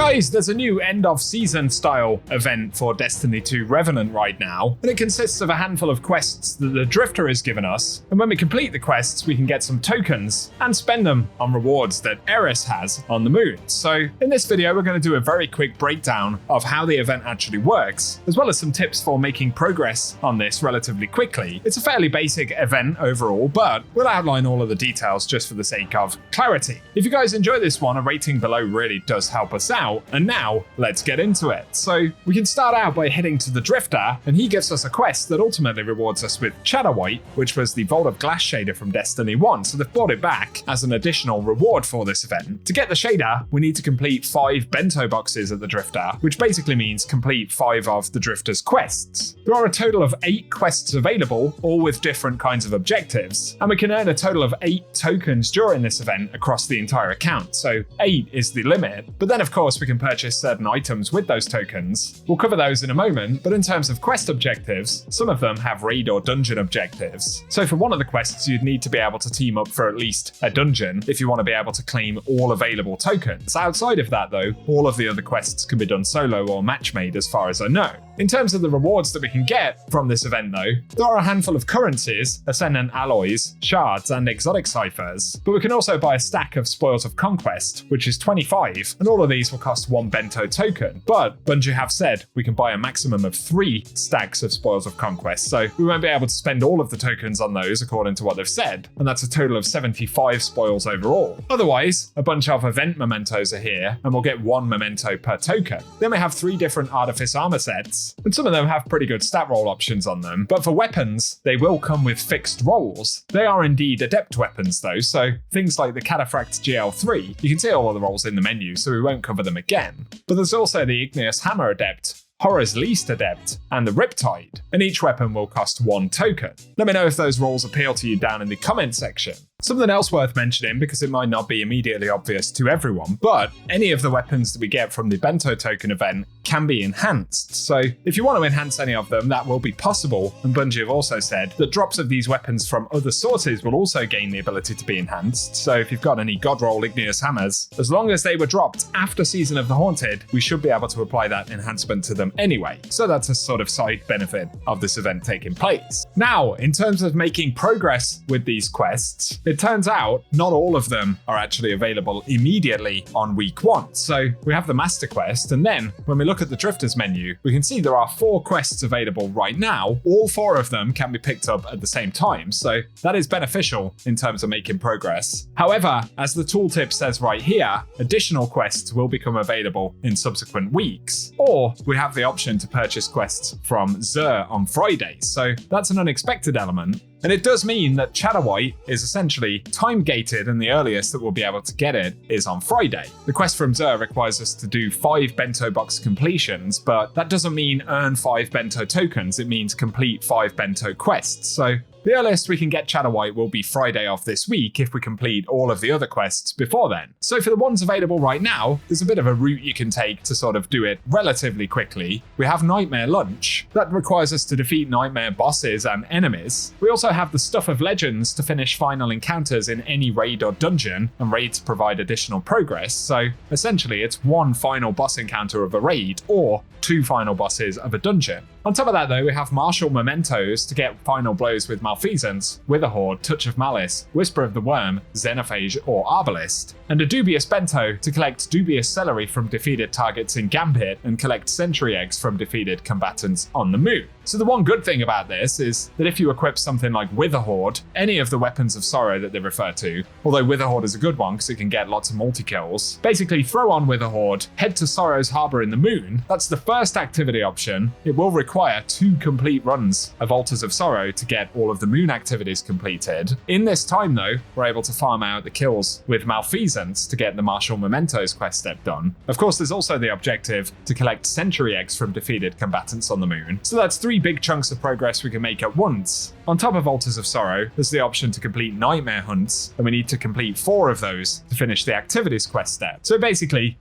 Guys, there's a new end of season style event for Destiny 2 Revenant right now, and it consists of a handful of quests that the Drifter has given us, and when we complete the quests we can get some tokens and spend them on rewards that Eris has on the moon. So in this video we're going to do a very quick breakdown of how the event actually works, as well as some tips for making progress on this relatively quickly. It's a fairly basic event overall, but we'll outline all of the details just for the sake of clarity. If you guys enjoy this one, a rating below really does help us out. And now, let's get into it. So, we can start out by heading to the Drifter, and he gives us a quest that ultimately rewards us with Chatterwhite, which was the Vault of Glass shader from Destiny 1, so they've brought it back as an additional reward for this event. To get the shader, we need to complete 5 Bento boxes at the Drifter, which basically means complete 5 of the Drifter's quests. There are a total of 8 quests available, all with different kinds of objectives, and we can earn a total of 8 tokens during this event across the entire account, so 8 is the limit, but then of course we can purchase certain items with those tokens. We'll cover those in a moment, but in terms of quest objectives, some of them have raid or dungeon objectives. So for one of the quests, you'd need to be able to team up for at least a dungeon if you want to be able to claim all available tokens. Outside of that though, all of the other quests can be done solo or match-made as far as I know. In terms of the rewards that we can get from this event though, there are a handful of currencies, ascendant alloys, shards and exotic ciphers, but we can also buy a stack of Spoils of Conquest, which is 25, and all of these will cost 1 Bento token, but Bungie have said we can buy a maximum of 3 stacks of Spoils of Conquest, so we won't be able to spend all of the tokens on those according to what they've said, and that's a total of 75 spoils overall. Otherwise, a bunch of event mementos are here, and we'll get 1 memento per token. Then we have 3 different Artifice armor sets, and some of them have pretty good stat roll options on them, but for weapons, they will come with fixed rolls. They are indeed Adept weapons though, so things like the Cataphract GL3, you can see all of the rolls in the menu, so we won't cover them again. But there's also the Igneous Hammer Adept, Horror's Least Adept, and the Riptide, and each weapon will cost 1 token. Let me know if those rolls appeal to you down in the comment section. Something else worth mentioning, because it might not be immediately obvious to everyone, but any of the weapons that we get from the Bento token event can be enhanced. So if you want to enhance any of them, that will be possible, and Bungie have also said that drops of these weapons from other sources will also gain the ability to be enhanced. So if you've got any Godroll Igneous Hammers, as long as they were dropped after Season of the Haunted, we should be able to apply that enhancement to them anyway. So that's a sort of side benefit of this event taking place. Now, in terms of making progress with these quests, it turns out not all of them are actually available immediately on week 1. So we have the Master Quest, and then when we look at the Drifters menu, we can see there are 4 quests available right now. All 4 of them can be picked up at the same time, so that is beneficial in terms of making progress. However, as the tooltip says right here, additional quests will become available in subsequent weeks, or we have the option to purchase quests from Xur on Fridays, so that's an unexpected element. And it does mean that Chatterwhite is essentially time-gated, and the earliest that we'll be able to get it is on Friday. The quest from Xur requires us to do 5 Bento box completions, but that doesn't mean earn 5 Bento tokens, it means complete 5 Bento quests. So the earliest we can get Chatterwhite will be Friday of this week if we complete all of the other quests before then. So for the ones available right now, there's a bit of a route you can take to sort of do it relatively quickly. We have Nightmare Lunch. That requires us to defeat Nightmare bosses and enemies. We also have the Stuff of Legends to finish final encounters in any raid or dungeon, and raids provide additional progress, so essentially it's 1 final boss encounter of a raid, or 2 final bosses of a dungeon. On top of that though, we have Martial Mementos to get final blows with Malfeasance, Witherhoard, Touch of Malice, Whisper of the Worm, Xenophage or Arbalist, and a Dubious Bento to collect Dubious Celery from defeated targets in Gambit and collect Sentry Eggs from defeated combatants on the moon. So the one good thing about this is that if you equip something like Witherhoard, any of the Weapons of Sorrow that they refer to, although Witherhoard is a good one because it can get lots of multi-kills, basically throw on Witherhoard, head to Sorrow's Harbour in the Moon. That's the first activity option. It will require 2 complete runs of Altars of Sorrow to get all of the moon activities completed. In this time though, we're able to farm out the kills with Malfeasance to get the Martial Mementos quest step done. Of course, there's also the objective to collect Sentry Eggs from defeated combatants on the moon. So that's 3 3 big chunks of progress we can make at once. On top of Altars of Sorrow, there's the option to complete Nightmare Hunts, and we need to complete 4 of those to finish the Activities quest step. So basically,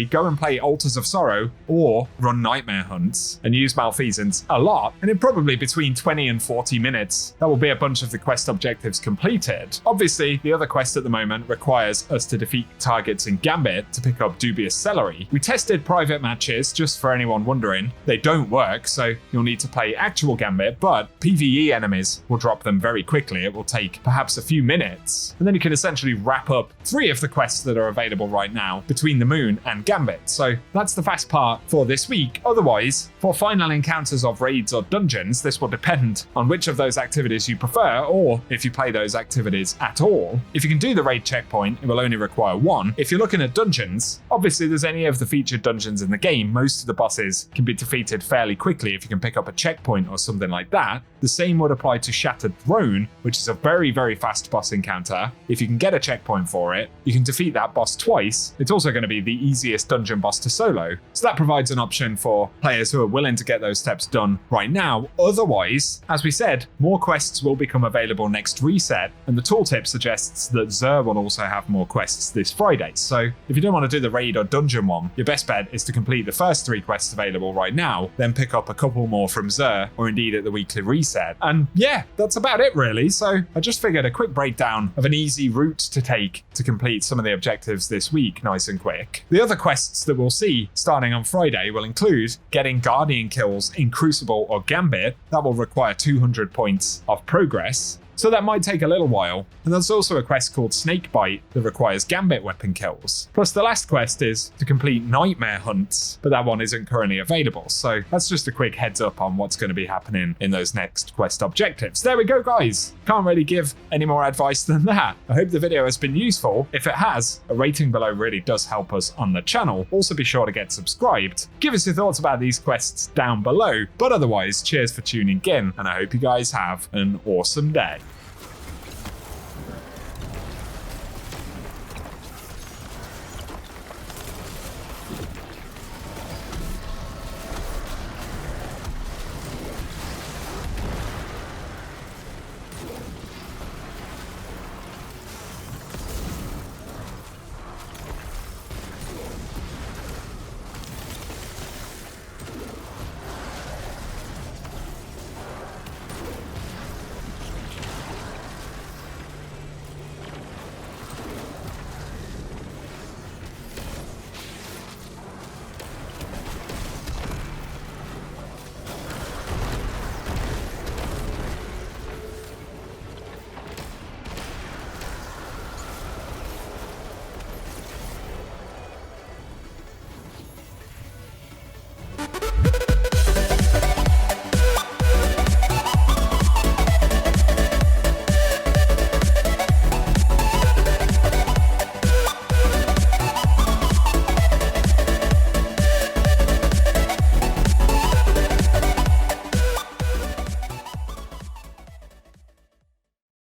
go and play Altars of Sorrow or run Nightmare Hunts and use Malfeasance a lot, and in probably between 20 and 40 minutes, that will be a bunch of the quest objectives completed. Obviously, the other quest at the moment requires us to defeat targets in Gambit to pick up Dubious Celery. We tested private matches, just for anyone wondering. They don't work, so you'll need to play actual Gambit, but PvE enemies will drop them very quickly. It will take perhaps a few minutes, and then you can essentially wrap up 3 of the quests that are available right now between the Moon and Gambit. So that's the fast part for this week. Otherwise, for final encounters of raids or dungeons, this will depend on which of those activities you prefer, or if you play those activities at all. If you can do the raid checkpoint, it will only require 1. If you're looking at dungeons, obviously there's any of the featured dungeons in the game. Most of the bosses can be defeated fairly quickly if you can pick up a checkpoint or something like that. The same would apply to Shattered Throne, which is a very, very fast boss encounter. If you can get a checkpoint for it, you can defeat that boss twice. It's also going to be the easiest dungeon boss to solo. So that provides an option for players who are willing to get those steps done right now. Otherwise, as we said, more quests will become available next reset, and the tooltip suggests that Xur will also have more quests this Friday. So if you don't want to do the raid or dungeon one, your best bet is to complete the first 3 quests available right now, then pick up a couple more from Xur, or indeed at the weekly reset. And yeah, that's about it really. So I just figured a quick breakdown of an easy route to take to complete some of the objectives this week, nice and quick. The other quests that we'll see starting on Friday will include getting Guardian kills in Crucible or Gambit. That will require 200 points of progress, so that might take a little while. And there's also a quest called Snakebite that requires Gambit weapon kills. Plus the last quest is to complete Nightmare Hunts, but that one isn't currently available. So that's just a quick heads up on what's going to be happening in those next quest objectives. There we go, guys. Can't really give any more advice than that. I hope the video has been useful. If it has, a rating below really does help us on the channel. Also be sure to get subscribed. Give us your thoughts about these quests down below. But otherwise, cheers for tuning in, and I hope you guys have an awesome day.